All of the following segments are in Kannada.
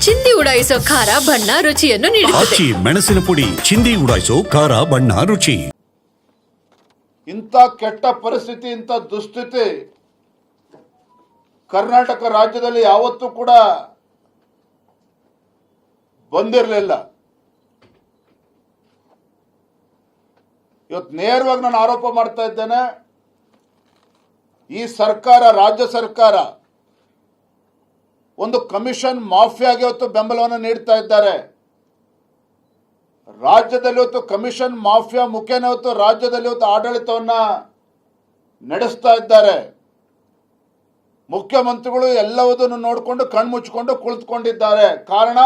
ಚಿಂದಿ ಉಡಾಯಿಸೋ ಖಾರ ಬಣ್ಣ ರುಚಿಯನ್ನು ನೀಡುತ್ತದೆ. ಮೆಣಸಿನ ಪುಡಿ ಚಿಂದಿ ಉಡಾಯಿಸೋ ಖಾರ ಬಣ್ಣ ರುಚಿ. ಇಂಥ ಕೆಟ್ಟ ಪರಿಸ್ಥಿತಿ, ಇಂಥ ದುಸ್ಥಿತಿ ಕರ್ನಾಟಕ ರಾಜ್ಯದಲ್ಲಿ ಯಾವತ್ತೂ ಕೂಡ ಬಂದಿರಲಿಲ್ಲ. ಇವತ್ತು ನೇರವಾಗಿ ನಾನು ಆರೋಪ ಮಾಡ್ತಾ ಇದ್ದೇನೆ, ಈ ಸರ್ಕಾರ, ರಾಜ್ಯ ಸರ್ಕಾರ ಒಂದು ಕಮಿಷನ್ ಮಾಫಿಯಾಗೆ ಇವತ್ತು ಬೆಂಬಲವನ್ನು ನೀಡ್ತಾ ಇದ್ದಾರೆ. ರಾಜ್ಯದಲ್ಲಿ ಇವತ್ತು ಕಮಿಷನ್ ಮಾಫಿಯಾ ಮುಖೇನ ಇವತ್ತು ರಾಜ್ಯದಲ್ಲಿ ಇವತ್ತು ಆಡಳಿತವನ್ನ ನಡೆಸ್ತಾ ಇದ್ದಾರೆ. ಮುಖ್ಯಮಂತ್ರಿಗಳು ಎಲ್ಲವುದನ್ನು ನೋಡಿಕೊಂಡು ಕಣ್ಮುಚ್ಚಿಕೊಂಡು ಕುಳಿತುಕೊಂಡಿದ್ದಾರೆ. ಕಾರಣ,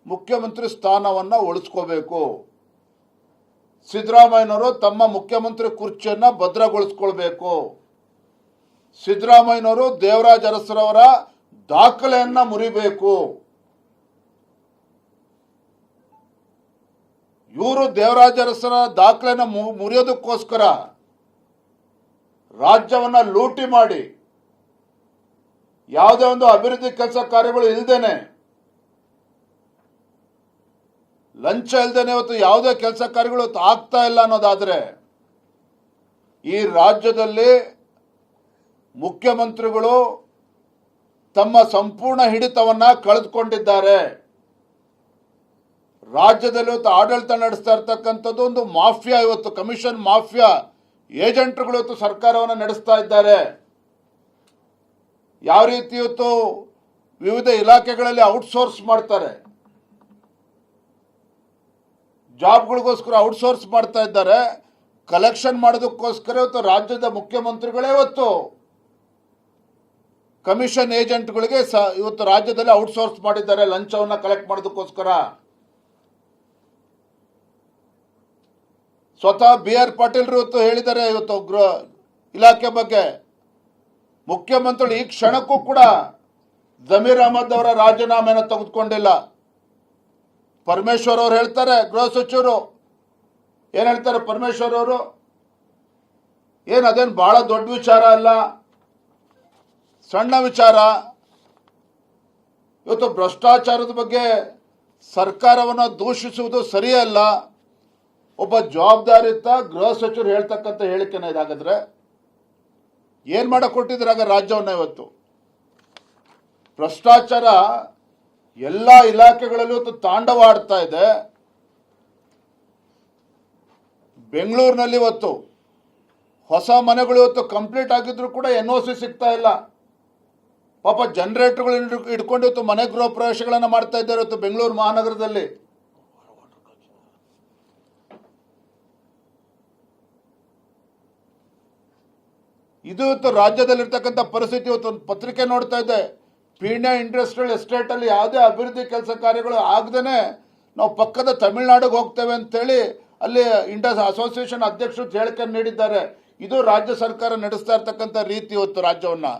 ಮುಖ್ಯಮಂತ್ರಿ ಸ್ಥಾನವನ್ನ ಉಳಿಸ್ಕೋಬೇಕು. ಸಿದ್ದರಾಮಯ್ಯನವರು ತಮ್ಮ ಮುಖ್ಯಮಂತ್ರಿ ಕುರ್ಚಿಯನ್ನ ಭದ್ರಗೊಳಿಸ್ಕೊಳ್ಬೇಕು. ಸಿದ್ದರಾಮಯ್ಯನವರು ದೇವರಾಜ ಅರಸರವರ ದಾಖಲೆಯನ್ನ ಮುರಿಬೇಕು. ಇವರು ದೇವರಾಜ ಅರಸರ ದಾಖಲೆಯನ್ನು ಮುರಿಯೋದಕ್ಕೋಸ್ಕರ ರಾಜ್ಯವನ್ನ ಲೂಟಿ ಮಾಡಿ ಯಾವುದೇ ಒಂದು ಅಭಿವೃದ್ಧಿ ಕೆಲಸ ಕಾರ್ಯಗಳು ಇಲ್ಲದೇನೆ, ಲಂಚ ಇಲ್ಲದೇನೆ ಇವತ್ತು ಯಾವುದೇ ಕೆಲಸ ಕಾರ್ಯಗಳು ಆಗ್ತಾ ಇಲ್ಲ ಅನ್ನೋದಾದ್ರೆ, ಈ ರಾಜ್ಯದಲ್ಲಿ ಮುಖ್ಯಮಂತ್ರಿಗಳು ತಮ್ಮ ಸಂಪೂರ್ಣ ಹಿಡಿತವನ್ನ ಕಳೆದುಕೊಂಡಿದ್ದಾರೆ. ರಾಜ್ಯದಲ್ಲಿ ಇವತ್ತು ಆಡಳಿತ ನಡೆಸ್ತಾ ಇರ್ತಕ್ಕಂಥದ್ದು ಒಂದು ಮಾಫಿಯಾ, ಇವತ್ತು ಕಮಿಷನ್ ಮಾಫಿಯಾ ಏಜೆಂಟ್ಗಳು ಇವತ್ತು ಸರ್ಕಾರವನ್ನು ನಡೆಸ್ತಾ ಇದ್ದಾರೆ. ಯಾವ ರೀತಿ ಇವತ್ತು ವಿವಿಧ ಇಲಾಖೆಗಳಲ್ಲಿ ಔಟ್ಸೋರ್ಸ್ ಮಾಡ್ತಾರೆ, ಜಾಬ್ಗಳಿಗೋಸ್ಕರ ಔಟ್ಸೋರ್ಸ್ ಮಾಡ್ತಾ ಇದ್ದಾರೆ. ಕಲೆಕ್ಷನ್ ಮಾಡೋದಕ್ಕೋಸ್ಕರ ಇವತ್ತು ರಾಜ್ಯದ ಮುಖ್ಯಮಂತ್ರಿಗಳೇ ಇವತ್ತು ಕಮಿಷನ್ ಏಜೆಂಟ್ಗಳಿಗೆ ಇವತ್ತು ರಾಜ್ಯದಲ್ಲಿ ಔಟ್ಸೋರ್ಸ್ ಮಾಡಿದ್ದಾರೆ ಲಂಚವನ್ನು ಕಲೆಕ್ಟ್ ಮಾಡೋದಕ್ಕೋಸ್ಕರ. ಸ್ವತಃ BR ಪಾಟೀಲ್ ಇವತ್ತು ಹೇಳಿದ್ದಾರೆ ಇವತ್ತು ಗೃಹ ಇಲಾಖೆ ಬಗ್ಗೆ. ಮುಖ್ಯಮಂತ್ರಿಗಳು ಈ ಕ್ಷಣಕ್ಕೂ ಕೂಡ ಜಮೀರ್ ಅಹಮದ್ ಅವರ ರಾಜೀನಾಮೆಯನ್ನು ತೆಗೆದುಕೊಂಡಿಲ್ಲ. ಪರಮೇಶ್ವರ್ ಅವರು ಹೇಳ್ತಾರೆ, ಗೃಹ ಸಚಿವರು ಏನ್ ಹೇಳ್ತಾರೆ, ಪರಮೇಶ್ವರ್ ಅವರು ಅದೇನು ಬಹಳ ದೊಡ್ಡ ವಿಚಾರ ಅಲ್ಲ, ಸಣ್ಣ ವಿಚಾರ. ಇವತ್ತು ಭ್ರಷ್ಟಾಚಾರದ ಬಗ್ಗೆ ಸರ್ಕಾರವನ್ನು ದೂಷಿಸುವುದು ಸರಿಯಲ್ಲ. ಒಬ್ಬ ಜವಾಬ್ದಾರಿಯುತ ಗೃಹ ಸಚಿವರು ಹೇಳ್ತಕ್ಕಂಥ ಹೇಳಿಕೆನ ಇದಾಗಿದ್ರೆ ಏನ್ ಮಾಡಕ್ ಕೊಟ್ಟಿದ್ರಾಗ ರಾಜ್ಯವನ್ನ. ಇವತ್ತು ಭ್ರಷ್ಟಾಚಾರ ಎಲ್ಲ ಇಲಾಖೆಗಳಲ್ಲೂ ಇವತ್ತು ತಾಂಡವಾಡ್ತಾ ಇದೆ. ಬೆಂಗಳೂರಿನಲ್ಲಿ ಇವತ್ತು ಹೊಸ ಮನೆಗಳು ಇವತ್ತು ಕಂಪ್ಲೀಟ್ ಆಗಿದ್ರು ಕೂಡ NOC ಸಿಗ್ತಾ ಇಲ್ಲ. ಪಾಪ ಜನರೇಟರ್ಗಳು ಇಟ್ಕೊಂಡು ಇವತ್ತು ಮನೆ ಗೃಹ ಪ್ರವೇಶಗಳನ್ನು ಮಾಡ್ತಾ ಇದ್ದಾರೆ ಇವತ್ತು ಬೆಂಗಳೂರು ಮಹಾನಗರದಲ್ಲಿ. ಇದು ಇವತ್ತು ರಾಜ್ಯದಲ್ಲಿರ್ತಕ್ಕಂಥ ಪರಿಸ್ಥಿತಿ. ಇವತ್ತು ಒಂದು ಪತ್ರಿಕೆ ನೋಡ್ತಾ ಇದ್ದೆ, ಪೀಣ್ಯ ಇಂಡಸ್ಟ್ರಿಯಲ್ ಎಸ್ಟೇಟ್ ಅಲ್ಲಿ ಯಾವುದೇ ಅಭಿವೃದ್ಧಿ ಕೆಲಸ ಕಾರ್ಯಗಳು ಆಗದೇನೆ ನಾವು ಪಕ್ಕದ ತಮಿಳುನಾಡಿಗೆ ಹೋಗ್ತೇವೆ ಅಂತೇಳಿ ಅಲ್ಲಿ ಅಸೋಸಿಯೇಷನ್ ಅಧ್ಯಕ್ಷರು ಹೇಳಿಕೆ ನೀಡಿದ್ದಾರೆ. ಇದು ರಾಜ್ಯ ಸರ್ಕಾರ ನಡೆಸ್ತಾ ಇರ್ತಕ್ಕಂಥ ರೀತಿ ಇವತ್ತು ರಾಜ್ಯವನ್ನ.